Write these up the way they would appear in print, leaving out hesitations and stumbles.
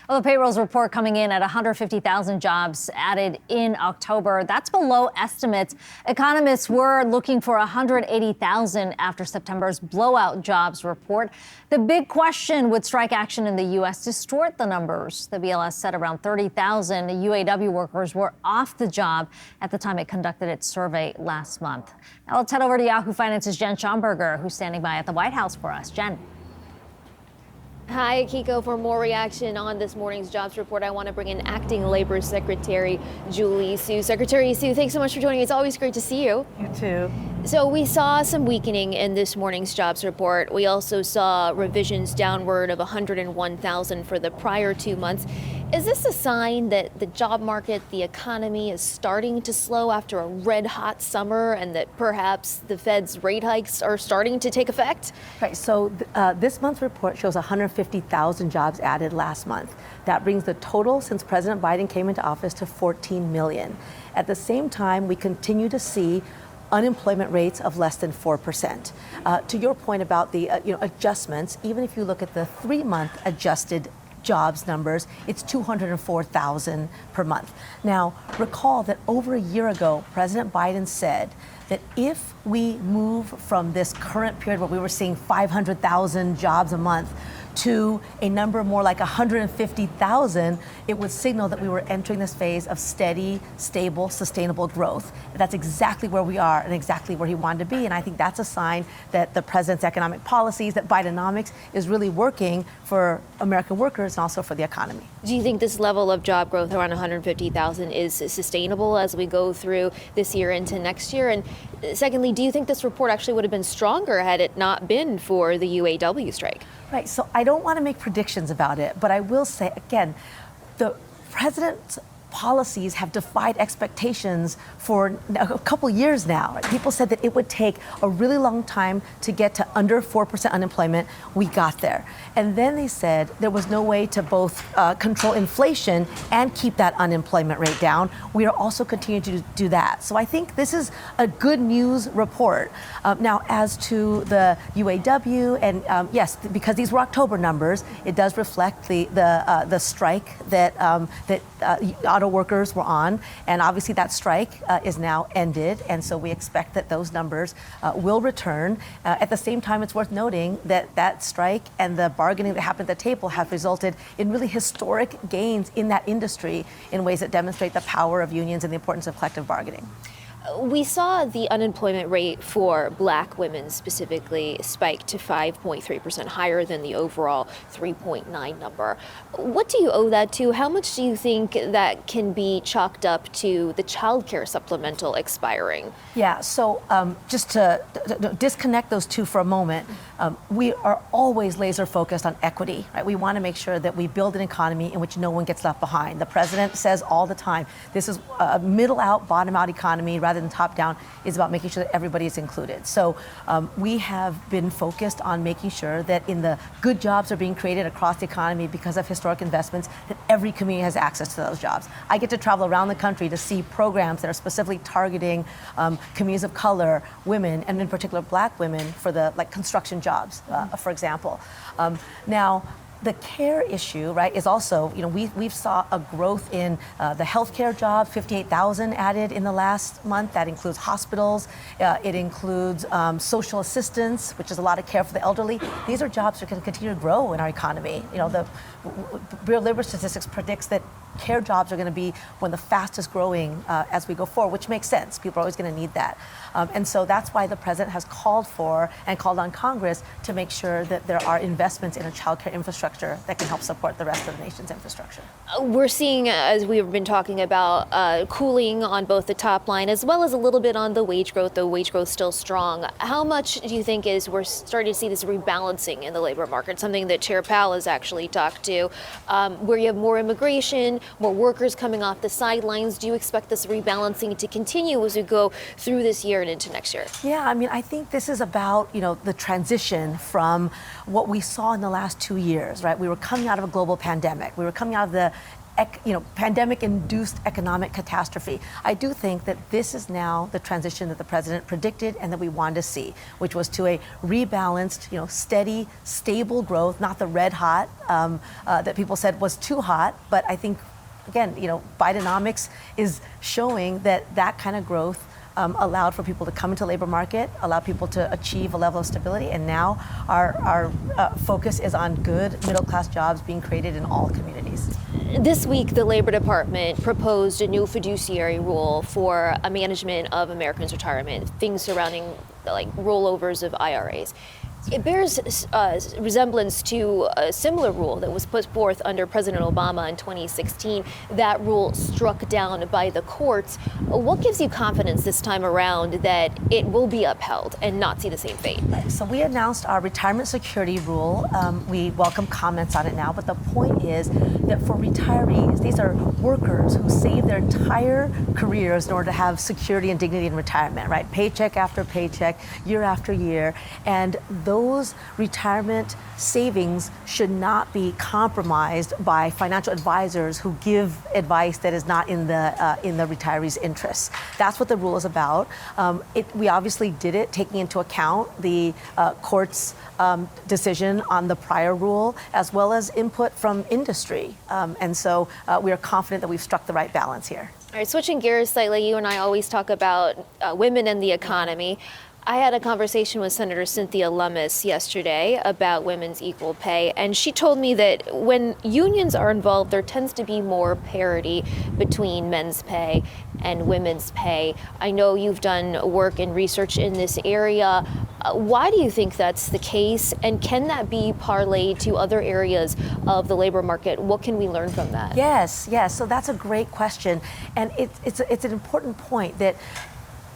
Well, the payrolls report coming in at 150,000 jobs added in October. That's below estimates. Economists were looking for 180,000 after September's blowout jobs report. The big question: would strike action in the U.S. distort the numbers? The BLS said around 30,000 UAW workers were off the job at the time it conducted its survey last month. Now let's head over to Yahoo Finance's Jen Schonberger, who's standing by at the White House for us. Jen. Hi, Kiko. For more reaction on this morning's jobs report, I want to bring in Acting Labor Secretary Julie Su. Secretary Su, thanks so much for joining. It's always great to see you. You too. So we saw some weakening in this morning's jobs report. We also saw revisions downward of 101,000 for the prior 2 months. Is this a sign that the job market, the economy is starting to slow after a red hot summer, and that perhaps the Fed's rate hikes are starting to take effect? Right. So this month's report shows 150,000 jobs added last month. That brings the total since President Biden came into office to 14 million. At the same time, we continue to see unemployment rates of less than 4%. To your point about the adjustments, even if you look at the 3-month adjusted jobs numbers, it's 204,000 per month. Now, recall that over a year ago, President Biden said that if we move from this current period where we were seeing 500,000 jobs a month to a number more like 150,000, it would signal that we were entering this phase of steady, stable, sustainable growth. That's exactly where we are and exactly where he wanted to be. And I think that's a sign that the president's economic policies, that Bidenomics is really working for American workers and also for the economy. Do you think this level of job growth around 150,000 is sustainable as we go through this year into next year? And secondly, do you think this report actually would have been stronger had it not been for the UAW strike? Right, so I don't want to make predictions about it, but I will say, again, the president's policies have defied expectations for a couple years now. People said that it would take a really long time to get to under 4% unemployment. We got there. And then they said there was no way to both control inflation and keep that unemployment rate down. We are also continuing to do that. So I think this is a good news report. Now, as to the UAW, and yes, because these were October numbers, it does reflect the strike that auto workers were on, and obviously that strike is now ended, and so we expect that those numbers will return. At the same time, it's worth noting that that strike and the bargaining that happened at the table have resulted in really historic gains in that industry in ways that demonstrate the power of unions and the importance of collective bargaining. We saw the unemployment rate for Black women specifically spike to 5.3%, higher than the overall 3.9 number. What do you owe that to? How much do you think that can be chalked up to the child care supplemental expiring? Yeah, so just to disconnect those two for a moment, we are always laser focused on equity. Right? We want to make sure that we build an economy in which no one gets left behind. The president says all the time, this is a middle out, bottom out economy rather than top down. Is about making sure that everybody is included. So we have been focused on making sure that in the good jobs are being created across the economy because of historic investments, that every community has access to those jobs. I get to travel around the country to see programs that are specifically targeting communities of color, women, and in particular Black women for the construction jobs, for example. Now, the care issue, right, is also, we've saw a growth in the healthcare jobs, 58,000 added in the last month. That includes hospitals. It includes social assistance, which is a lot of care for the elderly. These are jobs that can continue to grow in our economy. The Bureau of Labor Statistics predicts that care jobs are going to be one of the fastest growing as we go forward, which makes sense. People are always going to need that. And so that's why the president has called for and called on Congress to make sure that there are investments in a child care infrastructure that can help support the rest of the nation's infrastructure. We're seeing, as we've been talking about, cooling on both the top line as well as a little bit on the wage growth, though wage growth still strong. How much do you think we're starting to see this rebalancing in the labor market, something that Chair Powell has actually talked to, where you have more immigration, more workers coming off the sidelines? Do you expect this rebalancing to continue as we go through this year and into next year? Yeah, I think this is about, the transition from what we saw in the last 2 years, right? We were coming out of a global pandemic. We were coming out of the pandemic-induced economic catastrophe. I do think that this is now the transition that the president predicted and that we wanted to see, which was to a rebalanced, steady, stable growth, not the red hot that people said was too hot. But I think, again, Bidenomics is showing that kind of growth allowed for people to come into the labor market, allowed people to achieve a level of stability, and now our focus is on good middle-class jobs being created in all communities. This week, the Labor Department proposed a new fiduciary rule for a management of Americans' retirement, things surrounding like rollovers of IRAs. It bears resemblance to a similar rule that was put forth under President Obama in 2016. That rule struck down by the courts. What gives you confidence this time around that it will be upheld and not see the same fate? So we announced our retirement security rule. We welcome comments on it now, but the point is that for retirees, these are workers who save their entire careers in order to have security and dignity in retirement, right? Paycheck after paycheck, year after year, and those retirement savings should not be compromised by financial advisors who give advice that is not in the retiree's interests. That's what the rule is about. We obviously did it taking into account the court's decision on the prior rule, as well as input from industry. And so we are confident that we've struck the right balance here. All right, switching gears slightly, you and I always talk about women and the economy. I had a conversation with Senator Cynthia Lummis yesterday about women's equal pay, and she told me that when unions are involved, there tends to be more parity between men's pay and women's pay. I know you've done work and research in this area. Why do you think that's the case, and can that be parlayed to other areas of the labor market? What can we learn from that? Yes. So that's a great question, and it's an important point that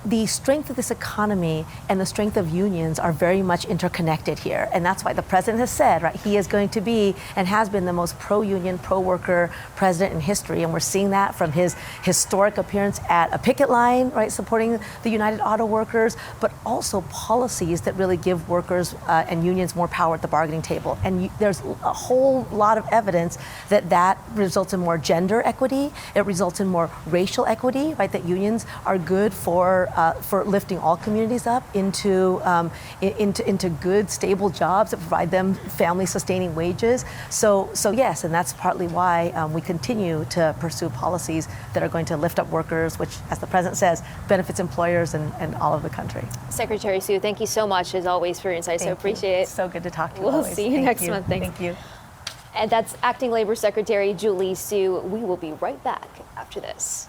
the strength of this economy and the strength of unions are very much interconnected here. And that's why the president has said, right, he is going to be and has been the most pro-union, pro-worker president in history. And we're seeing that from his historic appearance at a picket line, right, supporting the United Auto Workers, but also policies that really give workers and unions more power at the bargaining table. And there's a whole lot of evidence that results in more gender equity. It results in more racial equity, right, that unions are good for lifting all communities up into good, stable jobs that provide them family-sustaining wages. So yes, and that's partly why we continue to pursue policies that are going to lift up workers, which, as the president says, benefits employers and all of the country. Secretary Sue, thank you so much, as always, for your insights. I appreciate it. So good to talk to you. We'll always. see you next month. Thanks. Thank you. And that's Acting Labor Secretary Julie Su. We will be right back after this.